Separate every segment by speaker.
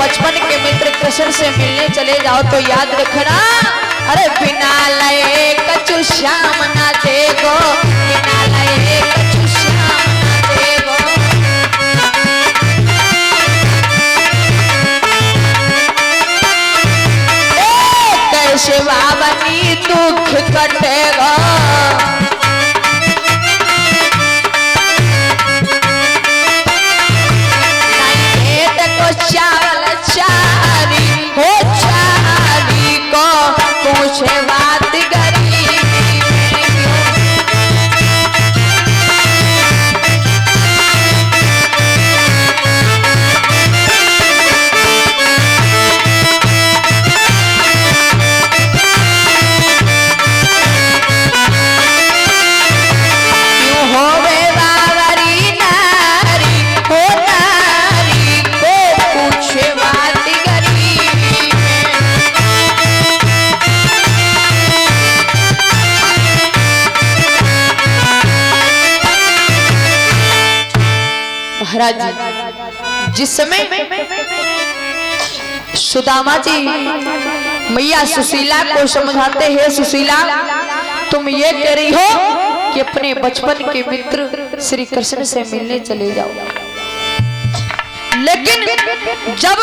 Speaker 1: बचपन के मित्र कृष्ण से मिलने चले जाओ तो याद रखना, अरे बिना लए कछु श्याम ना देगो, बिना लए कछु श्याम ना देगो। कैसे बाबनी दुख कटेगा, चावल चारी हो चारी को पूछे बात गरीबी क्यों होवे बावरी नारी हो नारी को पूछे बात गरीबी महाराज जी जिस समय सुदामा जी मैया सुशीला को समझाते हैं, सुशीला तुम ये कह रही हो कि अपने बचपन के मित्र श्री कृष्ण से मिलने चले जाओ, लेकिन जब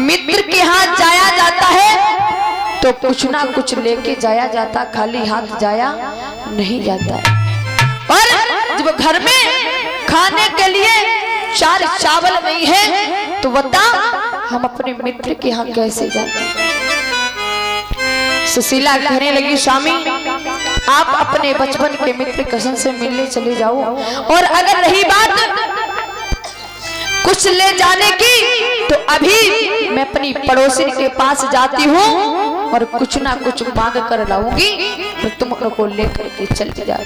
Speaker 1: मित्र के हाथ जाया जाता है तो कुछ ना कुछ लेके जाया जाता, खाली हाथ जाया नहीं जाता है। और जब घर में खाने के लिए चार चावल नहीं है तो बता हम अपने मित्र के यहाँ कैसे जाते। सुशीला कहने लगी स्वामी आप अपने बचपन के मित्र कृष्ण से मिलने चले जाओ, और अगर रही बात कुछ ले जाने की तो अभी मैं अपनी पड़ोसी के पास जाती हूँ और कुछ ना कुछ मांग कर लाऊंगी तो तुम उनको लेकर के चल जाओ।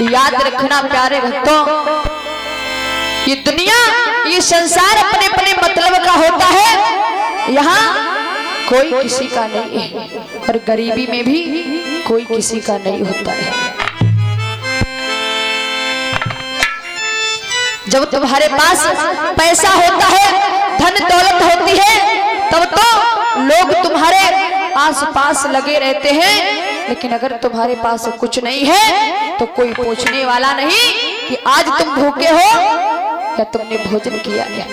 Speaker 1: याद रखना प्यारे भक्तों, ये दुनिया ये संसार अपने अपने मतलब का होता है, यहाँ कोई किसी का नहीं है और गरीबी में भी कोई किसी का नहीं होता है। जब तुम्हारे पास पैसा होता है, धन दौलत होती है, तब तो लोग तुम्हारे आस पास लगे रहते हैं, लेकिन अगर तुम्हारे पास कुछ नहीं है तो कोई पूछने वाला नहीं कि आज तुम भूखे हो या तुमने भोजन किया क्या।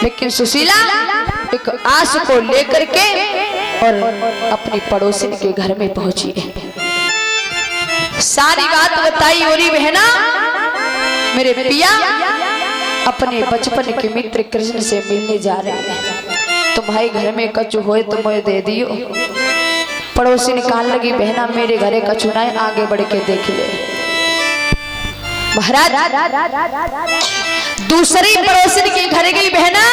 Speaker 1: लेकिन सुशीला एक आस को लेकर के और अपनी पड़ोसी के घर में पहुंची है, सारी बात बताई। और बहना मेरे पिया अपने बचपन के मित्र कृष्ण से मिलने जा रहे हैं, तुम्हारे घर में कछु होए तो मुझे दे दियो। पड़ोसी निकाल लगी, बहना मेरे घरे कछु ना है, आगे बढ़ के देख ले। महाराज दूसरी पड़ोसी के घर गई, बहना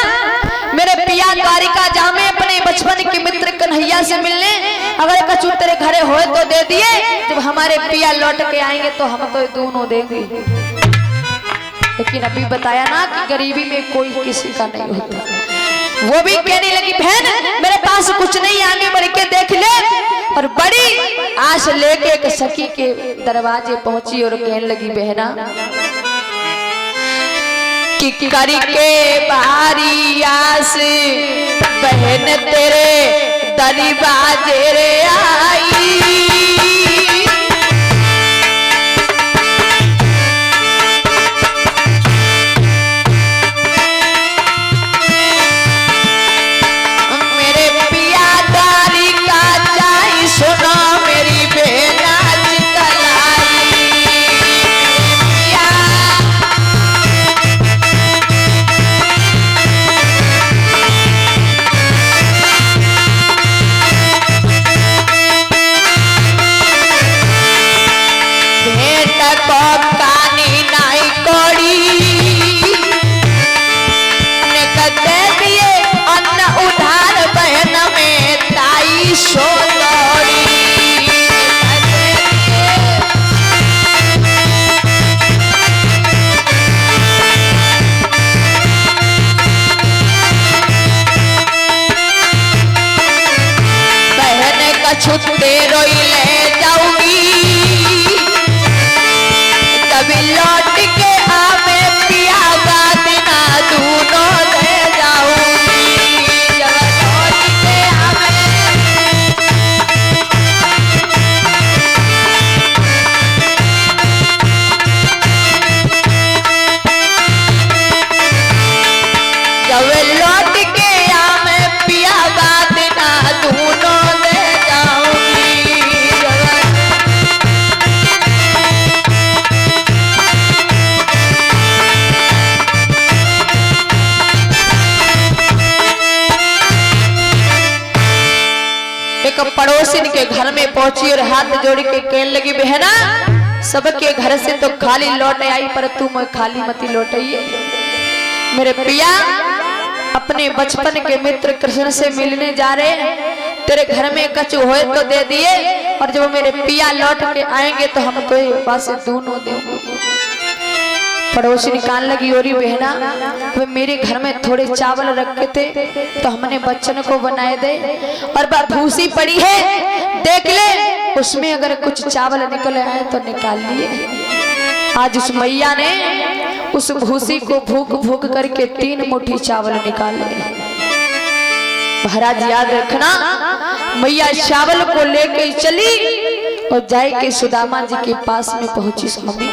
Speaker 1: मेरे पिया द्वारिका जामे अपने बचपन के मित्र कन्हैया से मिलने, अगर कछु तेरे घरे होए तो दे दिए, जब हमारे पिया लौट के आएंगे तो हम तो दोनों देंगे। लेकिन अभी बताया ना कि गरीबी में कोई किसी का नहीं होता। वो भी कहने लगी बहन मेरे पास कुछ नहीं, आगे बढ़ के देख ले। और बड़ी आश लेके एक सखी के दरवाजे पहुंची और कहने लगी बहना कि करी के बारी आस बहन तेरे दरवाजे रे आई, छुट्टे रोई ले जाऊंगी, तभी लौट के आवे पिया का दिना दूनों पड़ोसिन के घर में पहुंची और हाथ जोड़ के कहने लगी, बहना सबके घर से तो खाली लौट आई पर तुम खाली मती लौट आई। मेरे पिया अपने बचपन के मित्र कृष्ण से मिलने जा रहे हैं, तेरे घर में कछु होए तो दे दिए, और जब मेरे पिया लौट के आएंगे तो हम तो पास दोनों देंगे। पड़ोसी निकाल लगी, ओरी बहना वे मेरे घर में थोड़े चावल रखे थे तो हमने बच्चन को बनाए दे, और भूसी पड़ी है देख ले, उसमें अगर कुछ चावल निकले आए तो निकाल लिए। आज उस मैया ने उस भूसी को भूख भूख करके 3 मुट्ठी चावल निकाले। महाराज याद रखना, मैया चावल को लेके चली और जाए के सुदामा जी के पास में पहुंची। स्वामी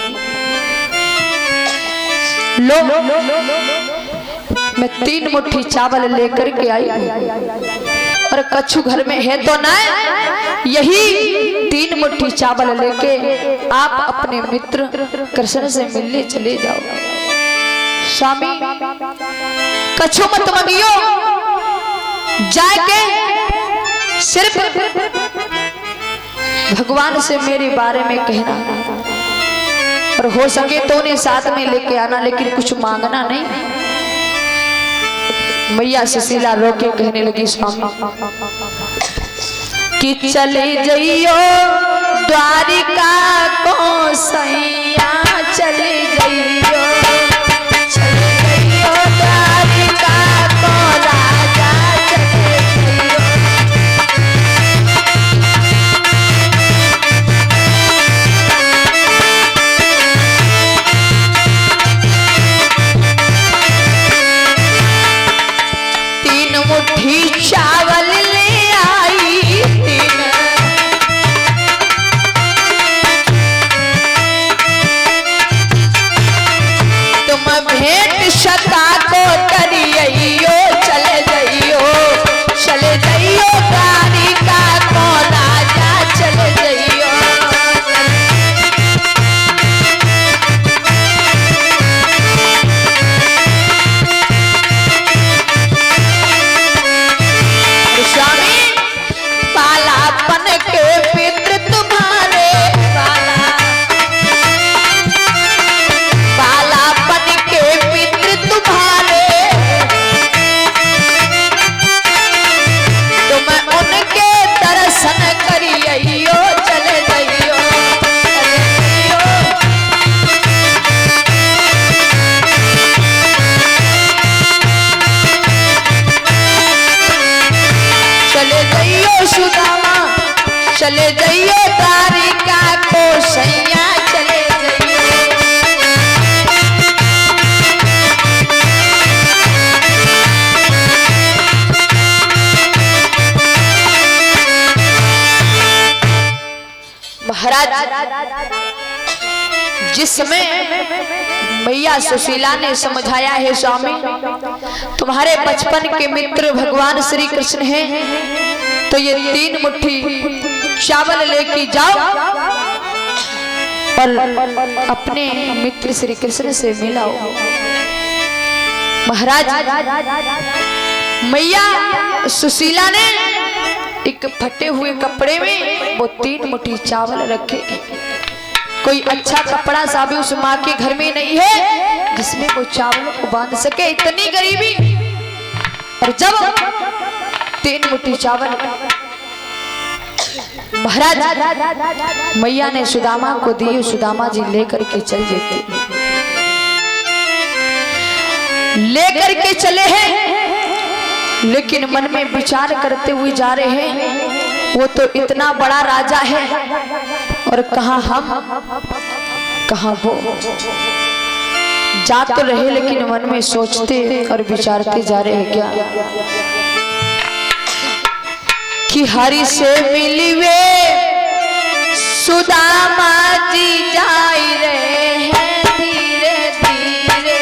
Speaker 1: लो मैं 3 मुट्ठी चावल लेकर के आई, और कछु घर में है तो ना, यही 3 मुट्ठी चावल लेके आप अपने मित्र कृष्ण से मिलने चले जाओ। स्वामी कछु मत मंगियो, जाके सिर्फ भगवान से मेरे बारे में कहना, और हो सके तो उन्हें साथ में लेके आना, लेकिन कुछ मांगना नहीं। मैया सुशीला रोके कहने लगी, स्वामी कि चले जइयो द्वारिका को सैया, चले जइयो द्वारिका को राजा, चले जइयो। मुट्ठी चावल ले आई, 3 तुम भेंट शता को करियो, चले जइयो, चले जइयो द्वारिका को राजा, चले जइयो। चले जइयो द्वारिका को सैया, चले जइयो। महाराज जिसमें मैया सुशीला ने समझाया है, स्वामी तुम्हारे बचपन के मित्र भगवान श्री कृष्ण हैं, तो ये 3 मुट्ठी चावल लेके जाओ और अपने मित्र श्री कृष्ण से मिलाओ। महाराज मैया सुशीला ने एक फटे हुए कपड़े में वो 3 मुट्ठी चावल रखे। कोई अच्छा कपड़ा सा भी उस माँ के घर में नहीं है जिसमें वो चावल को बांध सके, इतनी गरीबी। और जब 3 मुट्ठी चावल महाराज मैया ने सुदामा को दिए, सुदामा जी लेकर के चल जाते, लेकर के चले हैं, लेकिन मन में विचार करते हुए जा रहे हैं, वो तो इतना बड़ा राजा है और कहाँ हम कहाँ वो। जा तो रहे लेकिन मन में सोचते और विचारते जा रहे हैं क्या कि हरि से मिलवे सुदामा जी जाई रहे हैं धीरे धीरे।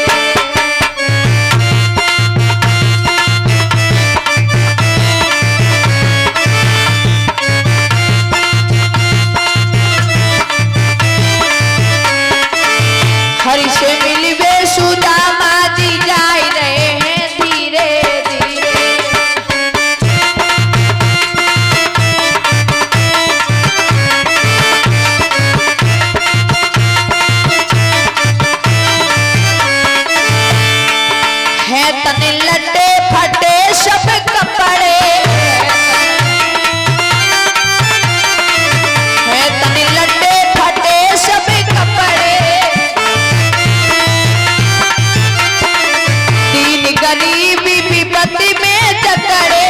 Speaker 1: हरि से मिलवे सुदामा जी जाई रहे हैं धीरे धीरे। तनी लटे फटे सब कपड़े, है तनी लटे फटे सब कपड़े, दीन गरीबी विपत्ति में जकड़े,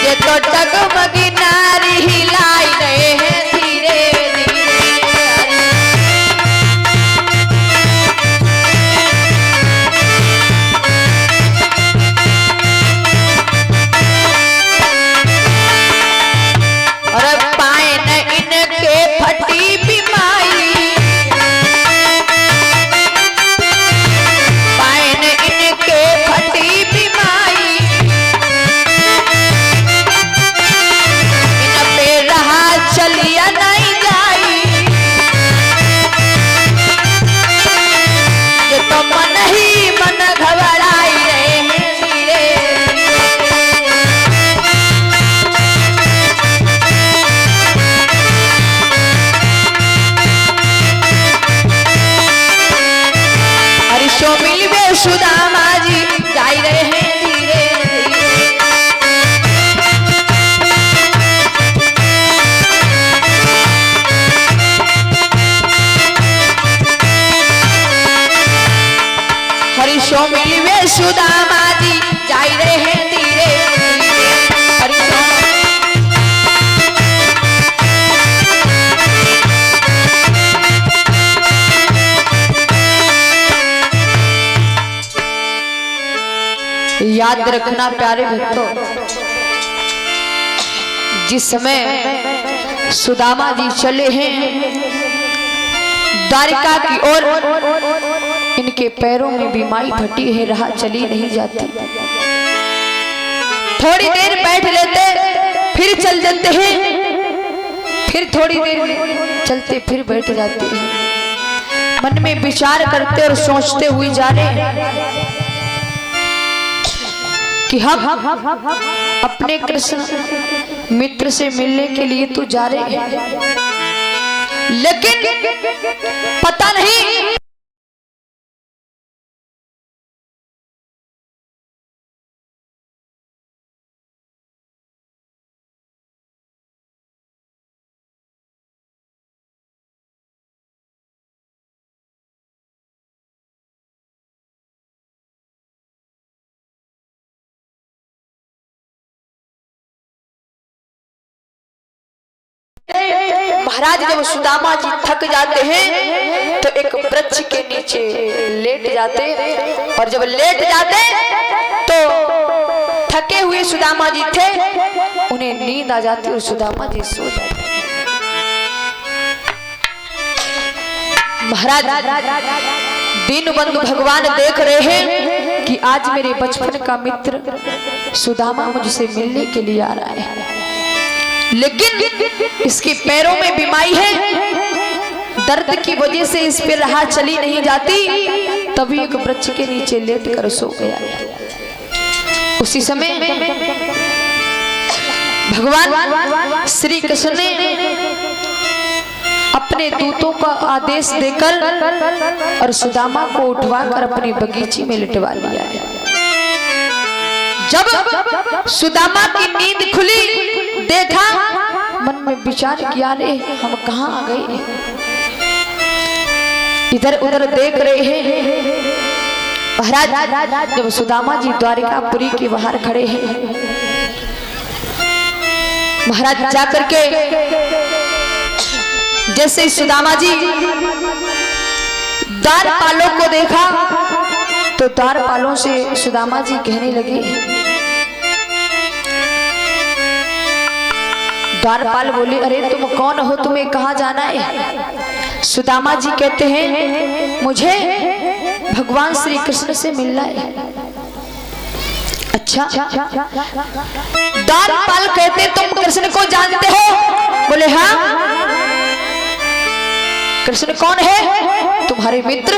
Speaker 1: ये तो डगमगी नारी हिलाई रहे हैं धीरे सुदामा जी जाई रहे हैं धीरे धीरे। हरिशो मिलवे सुदामा जी जाई रहे हैं धीरे याद रखना प्यारे भक्तों, जिस समय सुदामा जी चले हैं द्वारिका की ओर, इनके पैरों में बीमारी फटी है, राह चली नहीं जाती। थोड़ी देर बैठ लेते फिर चल जाते हैं, फिर थोड़ी देर चलते फिर बैठ जाते हैं। मन में विचार करते और सोचते हुए जा रहे हैं कि हम अपने कृष्ण मित्र से मिलने के लिए तो जा रहे हैं, लेकिन पता नहीं महाराज जब सुदामा जी थक जाते हैं तो एक वृक्ष के नीचे लेट जाते, और जब लेट जाते तो थके हुए सुदामा जी थे, उन्हें नींद आ जाती और सुदामा जी सो जाते। महाराज दीनबंधु भगवान देख रहे हैं कि आज मेरे बचपन का मित्र सुदामा मुझसे मिलने के लिए आ रहा है, लेकिन इसके पैरों में बीमारी है, दर्द की वजह से इस पे राह चली नहीं जाती। तभी एक वृक्ष के नीचे लेट कर सो गया। उसी समय भगवान श्री कृष्ण ने अपने दूतों का आदेश देकर और सुदामा को उठवाकर अपनी बगीचे में लिटवा लिया। जब सुदामा की नींद खुली, देखा, मन में विचार किया, रे हम कहाँ आ गए, इधर उधर देख रहे हैं। महाराज जब सुदामा जी द्वारिकापुरी के बाहर खड़े हैं, महाराज जाकर के जैसे सुदामा जी द्वारपालों को देखा तो द्वारपालों से सुदामा जी कहने लगे, द्वारपाल बोले, अरे तुम कौन हो, तुम्हें कहाँ जाना है? सुदामा जी कहते हैं, मुझे भगवान श्री कृष्ण से मिलना है। अच्छा, द्वारपाल कहते, तुम कृष्ण को जानते हो? बोले हाँ। कृष्ण कौन है? तुम्हारे मित्र।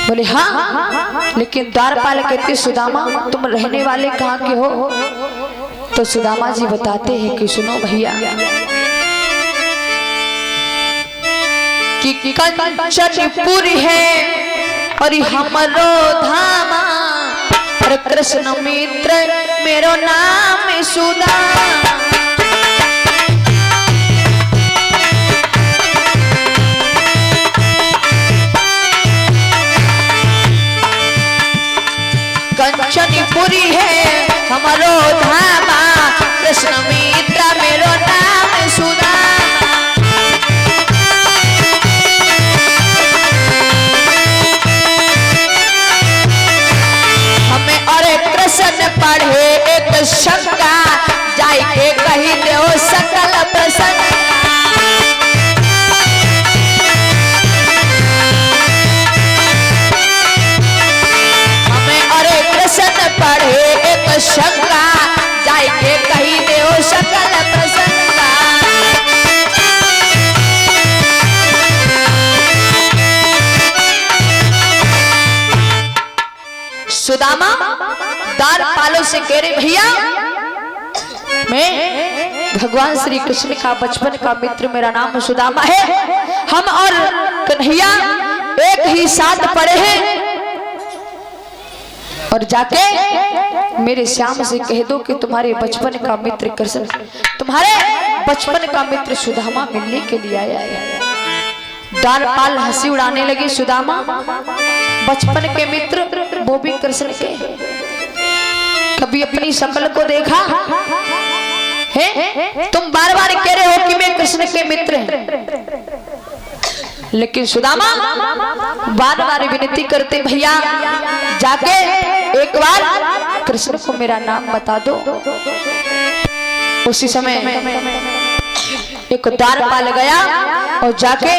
Speaker 1: बोले हाँ। लेकिन द्वारपाल कहते, सुदामा तुम रहने वाले कहाँ के हो? तो सुदामा जी बताते हैं कि सुनो भैया, कि कंचनपुर है और हमरो धामा और कृष्ण मित्र मेरो नाम सुदामा। कंचनपुरी है हमारो धामा कृष्ण मित्र मेरो नाम सुदामा। हमें और कृष्ण पढ़े एक शंका जाय के कही देओ सकल प्रसंग। कृष्ण पढ़े एक शंका जाय के कही देओ सकल प्रसंगा। सुदामा द्वारपालों से कह रहे भैया मैं भगवान श्री कृष्ण का बचपन का मित्र, मेरा नाम सुदामा है। हम और कन्हैया एक ही साथ पढ़े हैं और जाके मेरे श्याम से कह दो कि तुम्हारे बचपन का मित्र कृष्ण, तुम्हारे बचपन का मित्र सुदामा मिलने के लिए आया है। द्वारपाल हंसी उड़ाने लगे। सुदामा बचपन के मित्र वो भी कृष्ण के, कभी अपनी शक्ल को देखा है? तुम बार बार कह रहे हो कि मैं कृष्ण के मित्र हैं, लेकिन सुदामा बार बार विनती करते भैया जाके एक बार कृष्ण को मेरा नाम बता दो। उसी समय एक द्वारपाल गया और जाके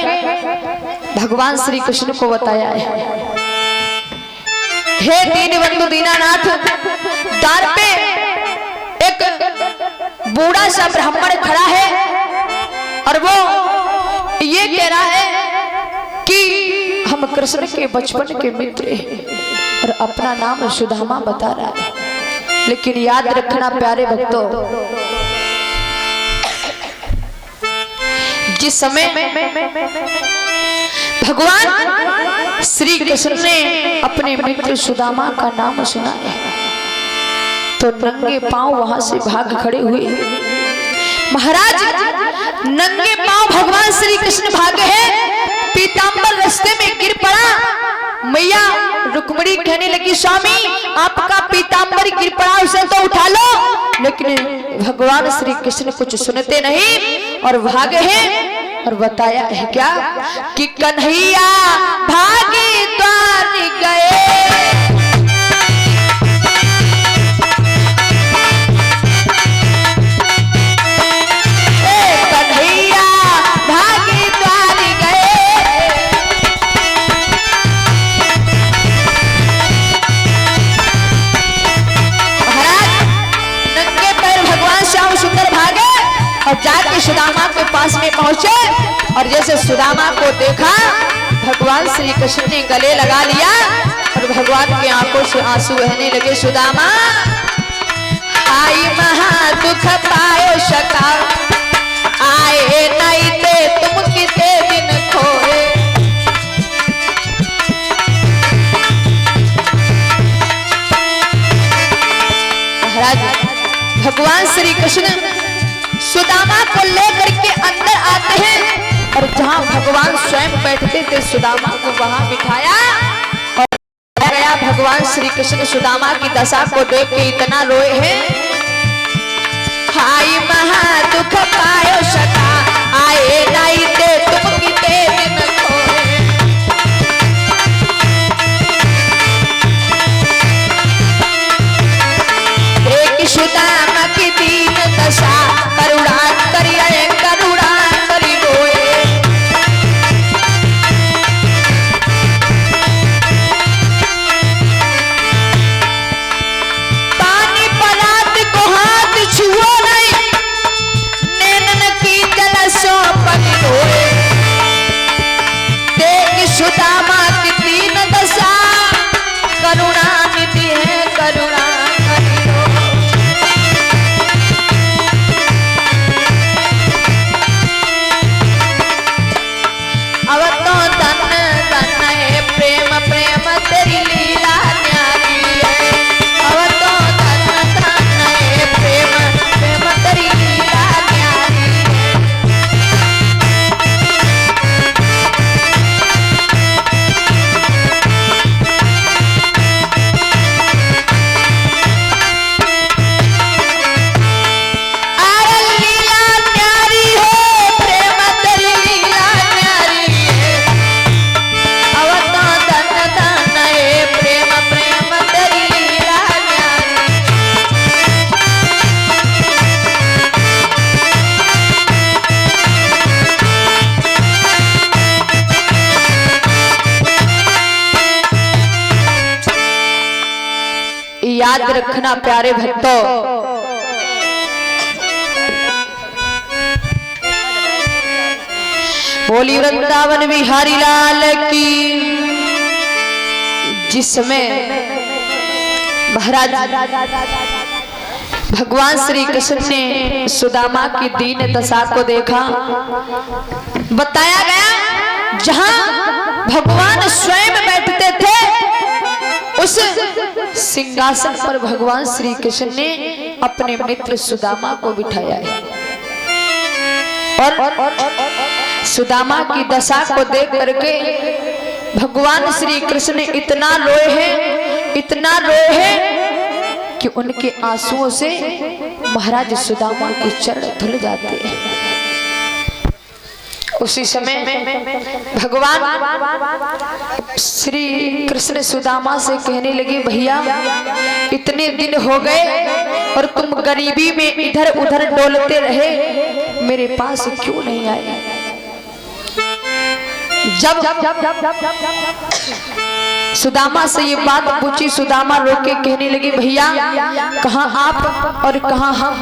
Speaker 1: भगवान श्री कृष्ण को बताया है, हे दीनबंधु दीनानाथ, द्वार पे एक बूढ़ा सा ब्राह्मण खड़ा है और वो ये कह रहा है कि हम कृष्ण के बचपन के मित्र हैं और अपना नाम सुदामा बता रहा है। लेकिन याद रखना प्यारे भक्तों, जिस समय भगवान श्री कृष्ण ने अपने मित्र सुदामा का नाम सुना है तो नंगे पांव वहां से भाग खड़े हुए। महाराज नंगे पांव भगवान श्री कृष्ण भागे हैं, पीतांबर रास्ते में गिर पड़ा। मैया रुक्मिणी कहने लगी स्वामी आपका पीतांबर गिर पड़ा, उसे तो उठा लो। लेकिन भगवान श्री कृष्ण कुछ सुनते नहीं और भागे हैं। और बताया है क्या कि कन्हैया भागे द्वार गए, कन्हैया भागे द्वार गए। महाराज नंगे पैर भगवान श्याम सुंदर भागे और जाके सुदामा के पास में पहुंचे और जैसे सुदामा को देखा भगवान श्री कृष्ण ने गले लगा लिया और भगवान के आंखों से आंसू बहने लगे। सुदामा आई महा दुख पायो शका, आए नहीं ते तुम कितने दिन खोए। महाराज भगवान श्री कृष्ण सुदामा को लेकर के अंदर आते हैं और जहां भगवान स्वयं बैठते थे सुदामा को वहां बिठाया और गया। भगवान श्री कृष्ण सुदामा की दशा को देख के इतना रोए हैं, हाय महा दुख पायो शका, आए नहीं ते तुम कितने दिन खोए। एक सुदामा की दीन दशा करुणा करिए करुणा करी रोए। पानी परात को हाथ छुओ नहीं, नैनन की जल सो पगी रोए। याद रखना प्यारे भक्तों, बोली वृंदावन बिहारी लाल की। जिसमें महाराज भगवान श्री कृष्ण ने सुदामा की दीन दशा को देखा, बताया गया जहां भगवान स्वयं बैठते थे उस सिंहासन पर भगवान श्री कृष्ण ने अपने मित्र सुदामा को बिठाया है। और सुदामा की दशा को देख करके भगवान श्री कृष्ण ने इतना रोए हैं कि उनके आंसुओं से महाराज सुदामा के चरण धुल जाते हैं। उसी समय भगवान श्री कृष्ण सुदामा से कहने लगे, भैया इतने दिन हो गए और तुम गरीबी में इधर उधर डोलते रहे, मेरे पास क्यों नहीं आए? जब सुदामा से ये बात पूछी, सुदामा रो के कहने लगी, भैया कहाँ आप और कहाँ हम?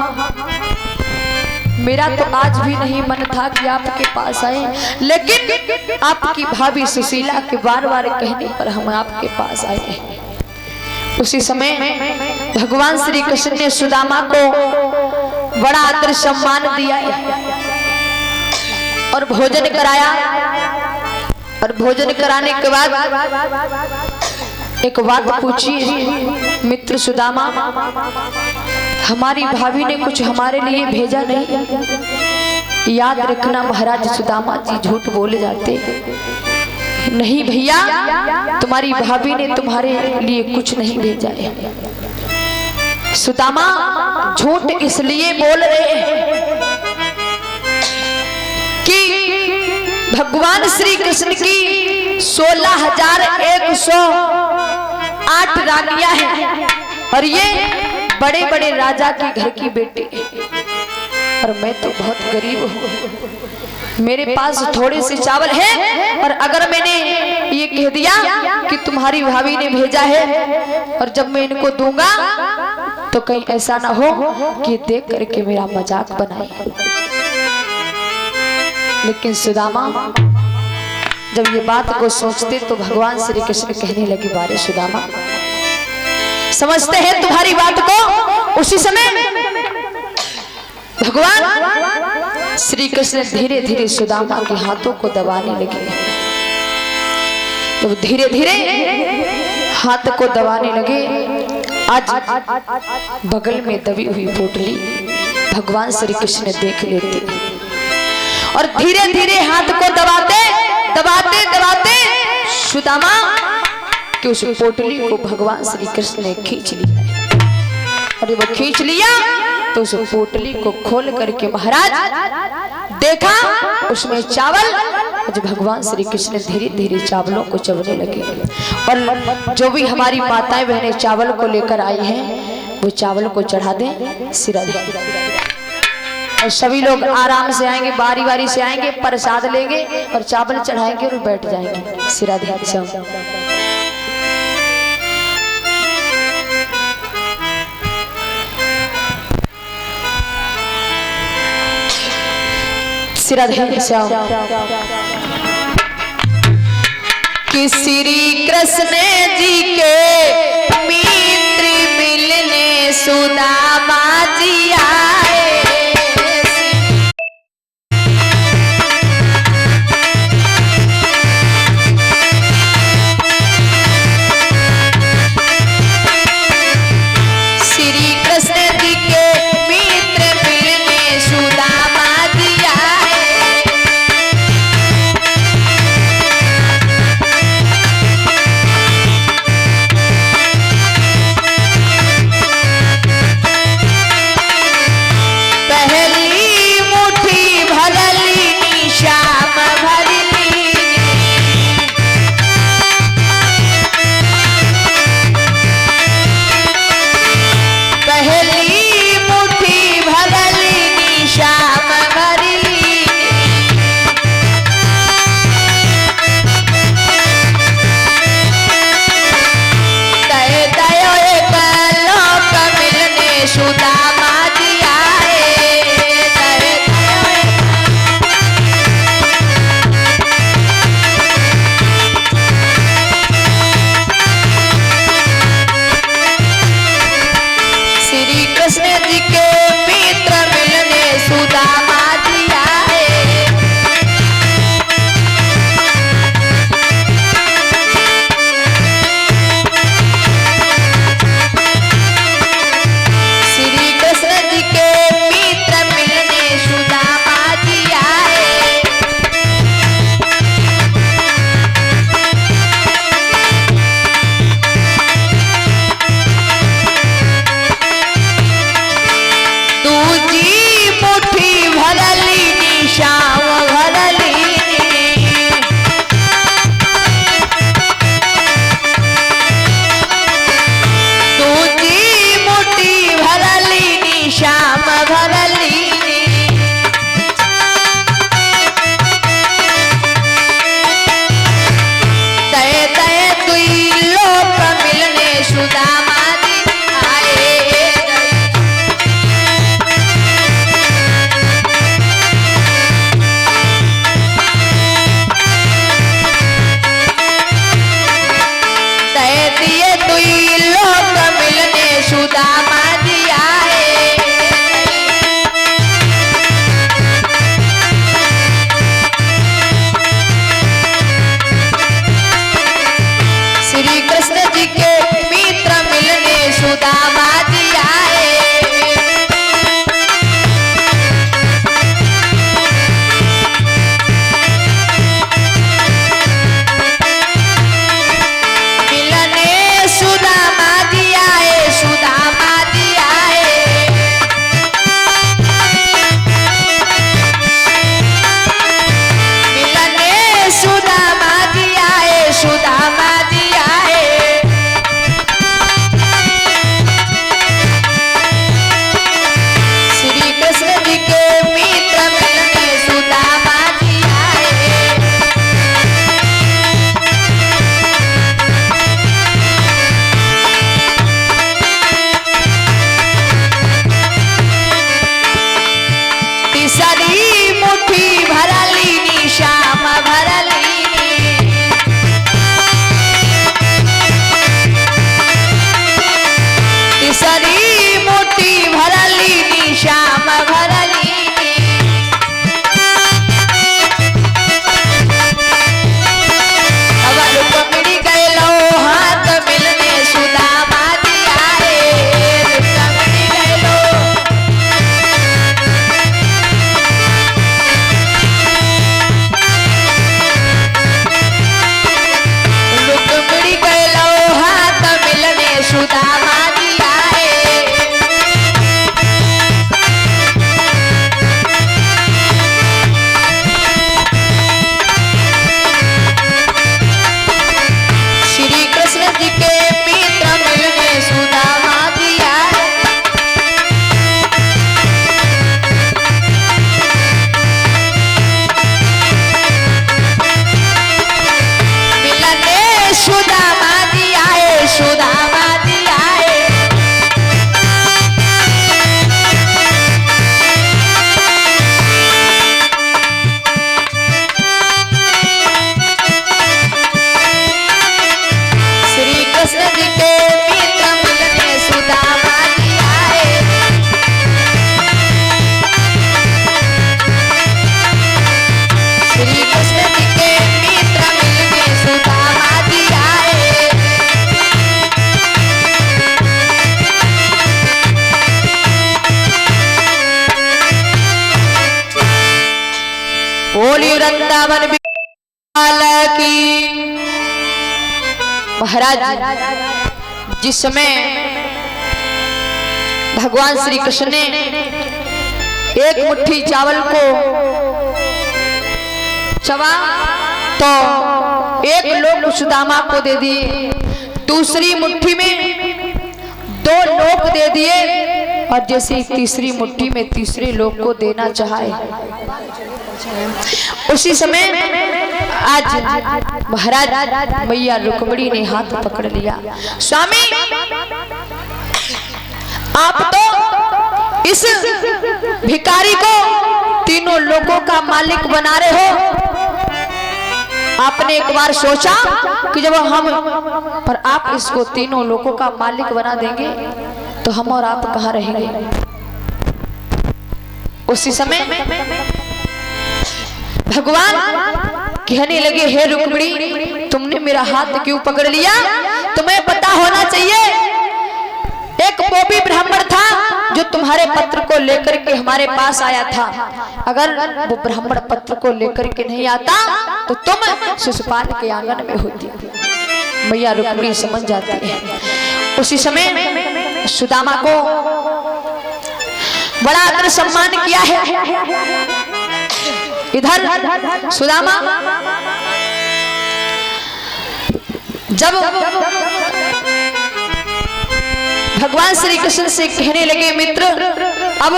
Speaker 1: मेरा तो आज भी नहीं मन था कि आपके पास आए, लेकिन आपकी भाभी सुशीला के बार बार कहने पर हम आपके पास आए। उसी समय भगवान श्री कृष्ण ने सुदामा को बड़ा आदर सम्मान दिया और भोजन कराया। और भोजन कराने के बाद एक बात पूछी, मित्र सुदामा हमारी भाभी ने कुछ हमारे लिए भेजा नहीं? याद रखना महाराज सुदामा जी झूठ बोले जाते। नहीं भैया, तुम्हारी भाभी ने तुम्हारे लिए कुछ नहीं भेजा है। सुदामा झूठ इसलिए बोल रहे हैं कि भगवान श्री कृष्ण की 16,108 रानियां हैं और ये बड़े बड़े राजा के घर की बेटी, और मैं तो बहुत गरीब हूँ, मेरे पास थोड़े से चावल है। और अगर मैंने ये कह दिया कि तुम्हारी भाभी ने भेजा है और जब मैं इनको दूंगा तो कहीं ऐसा ना हो कि देख करके मेरा मजाक बनाए। लेकिन सुदामा जब ये बात को सोचते तो भगवान श्री कृष्ण कहने लगे, बारे सुदामा समझते हैं तुम्हारी बात को। उसी समय भगवान श्री कृष्ण धीरे धीरे सुदामा के हाथों को दबाने लगे। तो धीरे धीरे हाथ को दबाने लगे। आज बगल में दबी हुई पोटली भगवान श्री कृष्ण देख लेते और धीरे धीरे हाथ को दबाते दबाते दबाते सुदामा कि उस पोटली को भगवान श्री कृष्ण ने खींच लिया। और जब वो खींच लिया तो उस पोटली को खोल करके महाराज देखा उसमें चावल। जब भगवान श्री कृष्ण धीरे धीरे चावलों को चबने लगे और जो भी हमारी माताएं बहनें चावल को लेकर आई हैं वो चावल को चढ़ा दें सिरा दे। और सभी लोग आराम से आएंगे, बारी बारी से आएंगे, प्रसाद लेंगे और चावल चढ़ाएंगे और बैठ जाएंगे सिरा दे। कि श्री कृष्ण जी के मित्र मिलने सुदामा जी आए। श्री कृष्ण जी के मित्र मिलने सुदामा जी आए। सुदामा जी आए। श्री कृष्ण जी के मित्र मिलने सुदामा जी आए। मिलने सुदामा जी आए, सुदामा जी आए। मिलने सुदामा जी आए, सुदामा जी आए। श्री कृष्ण जी के मित्र मिलने सुदामा जी आए। तीसरी मुट्ठी भरलीनी श्याम भरलीनी। तीसरी मुट्ठी भरलीनी श्याम भरलीनी। अब रुक्मिणी गए लो हाथ मिलने सुदामा जी आए। रुक्मिणी गए लो रुक्मिणी गए लो हाथ मिलने सुदामा जी आए। श्री कृष्ण जी के मित्र मिलने सुदामा जी आए। मिलने सुदामा जी आए, सुदामा जी आए। श्री कृष्ण जी के मित्र मिलने सुदामा जी आए। श्री कृष्ण जी के मित्र मिलने सुदामा जी आए। बोली वृंदावन बिहाल की। महाराज जिस समय भगवान श्री कृष्ण ने एक मुट्ठी चावल को चबा तो एक लोक सुदामा को दे दिए, दूसरी मुट्ठी में 2 लोक दे दिए और जैसे तीसरी मुट्ठी में तीसरे लोक को देना चाहे उसी समय आज महाराज मैया रुक्मिणी ने हाथ पकड़ लिया। स्वामी आप तो इस भिखारी को तीनों लोगों का मालिक बना रहे हो। आपने एक बार सोचा कि जब हम और आप इसको तीनों लोगों का मालिक बना देंगे तो हम और आप कहाँ रहेंगे। उसी समय भगवान कहने लगे, हे रुक्मिणी तुमने मेरा हाथ क्यों पकड़ लिया? तुम्हें पता होना चाहिए एक पोपी ब्राह्मण था जो तुम्हारे पत्र को लेकर के हमारे पास आया था। अगर वो ब्राह्मण पत्र को लेकर के नहीं आता तो तुम शिशुपाल के आंगन में होती। मैया रुक्मिणी समझ जाती है। उसी समय सुदामा को बड़ा आदर सम्मान किया है। इधर सुदामा जब भगवान श्री कृष्ण से कहने लगे, मित्र अब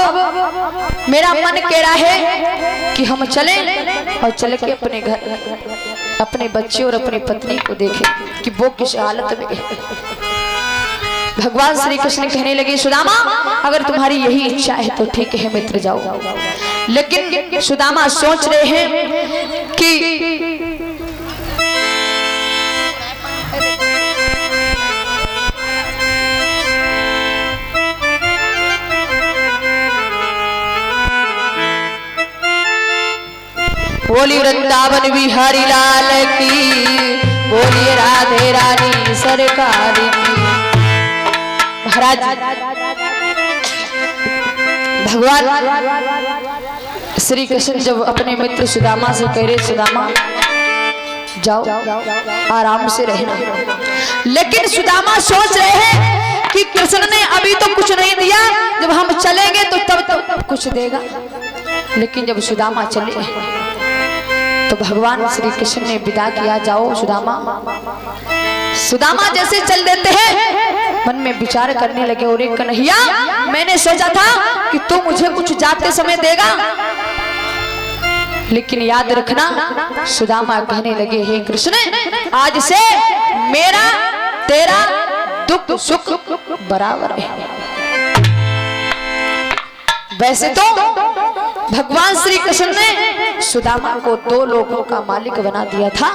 Speaker 1: मेरा मन कह रहा है कि हम चलें और चल के अपने घर अपने बच्चे और अपनी पत्नी को देखें कि वो किस हालत में है। भगवान श्री कृष्ण कहने लगे, सुदामा अगर तुम्हारी यही इच्छा है तो ठीक है मित्र जाओ। लेकिन सुदामा सोच रहे हैं कि बोली वृंदावन बिहारी लाल की, बोलिए राधे रानी सरकार की। महाराज भगवान श्री कृष्ण जब अपने मित्र सुदामा से कह रहे, सुदामा जाओ आराम से रहना, लेकिन सुदामा सोच रहे हैं कि कृष्ण ने अभी तो कुछ नहीं दिया, जब हम चलेंगे तो तब कुछ देगा। लेकिन जब सुदामा चले तो भगवान श्री कृष्ण ने विदा किया, जाओ सुदामा। सुदामा जैसे चल देते हैं, मन में विचार करने लगे, और कन्हैया मैंने सोचा था कि तू मुझे कुछ जाते समय देगा, लेकिन याद रखना। सुदामा कहने लगे, हे कृष्ण आज से मेरा तेरा दुख सुख बराबर है। वैसे तो भगवान श्री कृष्ण ने सुदामा को 2 लोगों का मालिक बना दिया था,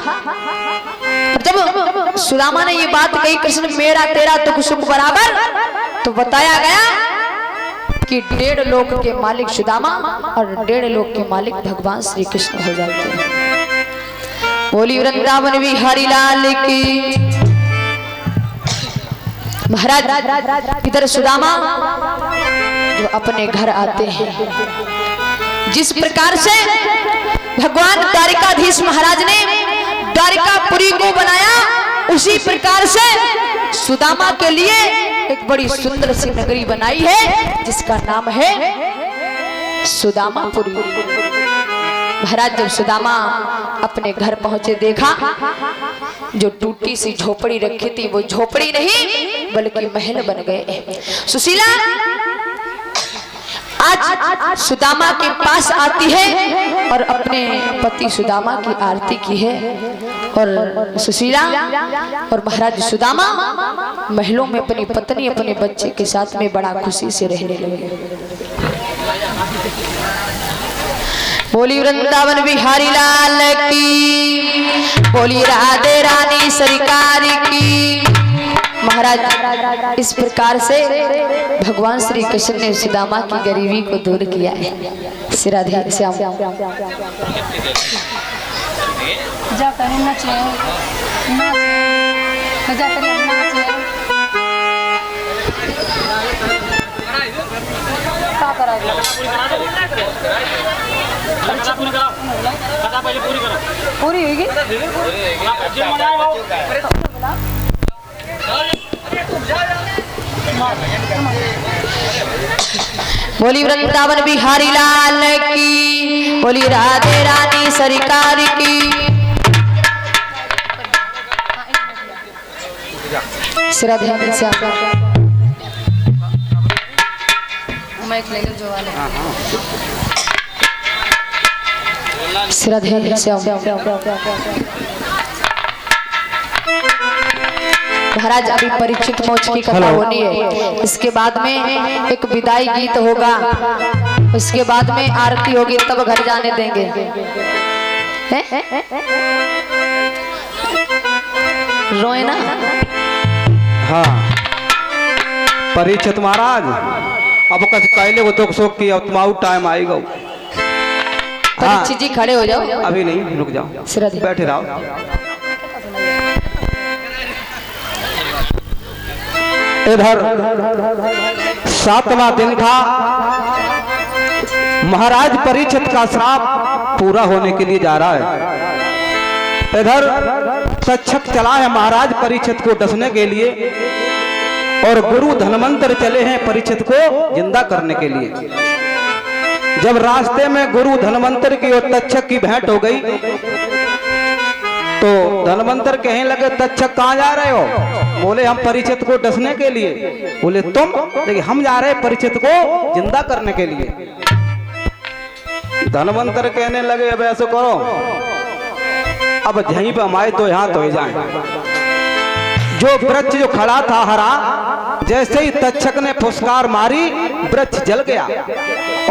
Speaker 1: और जब सुदामा ने ये बात कही, कृष्ण मेरा तेरा दुख सुख बराबर, तो बताया गया कि 1.5 लोक के मालिक सुदामा और 1.5 लोक के मालिक भगवान श्री कृष्ण हो जाते हैं। बोली वृंदावन बिहारी लाल की। महाराज इधर सुदामा जो अपने घर आते हैं, जिस प्रकार से भगवान द्वारिकाधीश महाराज ने द्वारिकापुरी को बनाया, उसी प्रकार से सुदामा के लिए एक बड़ी सुंदर सी नगरी बनाई है, जिसका नाम है सुदामापुरी। महाराज जब सुदामा अपने घर पहुंचे, देखा जो टूटी सी झोपड़ी रखी थी वो झोपड़ी नहीं बल्कि महल बन गए। सुशीला आज सुदामा के पास आती है और अपने पति सुदामा की आरती की है, और सुशीला और महाराज सुदामा महलों में अपनी पत्नी अपने बच्चे के साथ में बड़ा खुशी से रहने लगे। बोली वृंदावन बिहारी लाल की, बोली राधे रानी सरकार की। महाराज इस प्रकार से भगवान श्री कृष्ण ने सुदामा की गरीबी को दूर किया है। राधे श्याम। पूरी होगी। बोली वृंदावन बिहारी लाल की, बोली राधे रानी सरकार की। राधे श्याम। राधे श्याम। महाराज अभी परीक्षित मोक्ष की कथा होनी है, इसके बाद में एक विदाई गीत होगा, उसके बाद में आरती होगी, तब घर जाने देंगे। रोए ना।
Speaker 2: हाँ परीक्षित महाराज अब कहले वो दुख शोक की तुम टाइम आएगा।
Speaker 1: परीक्षित जी खड़े हो जाओ।
Speaker 2: अभी नहीं, रुक जाओ, बैठे रहो। इधर 7वां दिन था, महाराज परीक्षित का श्राप पूरा होने के लिए जा रहा है। इधर तक्षक चला है महाराज परीक्षित को डसने के लिए, और गुरु धनवंतर चले हैं परीक्षित को जिंदा करने के लिए। जब रास्ते में गुरु धनवंतर की और तक्षक की भेंट हो गई, तो धनवंतर कहने लगे, तक्षक कहाँ जा रहे हो? बोले हम परीक्षित को डसने के लिए। बोले तुम? देखिए हम जा रहे हैं परीक्षित को जिंदा करने के लिए। धनवंतर कहने लगे, अब ऐसा करो, अब यहीं पे हम आए तो यहाँ तो जाए। जो वृक्ष जो खड़ा था हरा, जैसे ही तक्षक ने फुसकार मारी वृक्ष जल गया,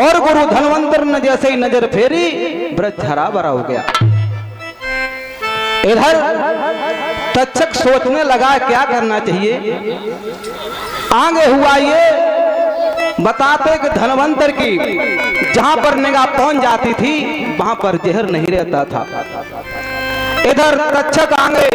Speaker 2: और गुरु धनवंतर ने जैसे ही नजर फेरी वृक्ष हरा भरा हो गया। इधर तक्षक सोचने लगा क्या करना चाहिए। आगे हुआ ये बताते कि धनवंतर की जहां पर निगाह पहुंच जाती थी वहां पर जहर नहीं रहता था। इधर तक्षक आगे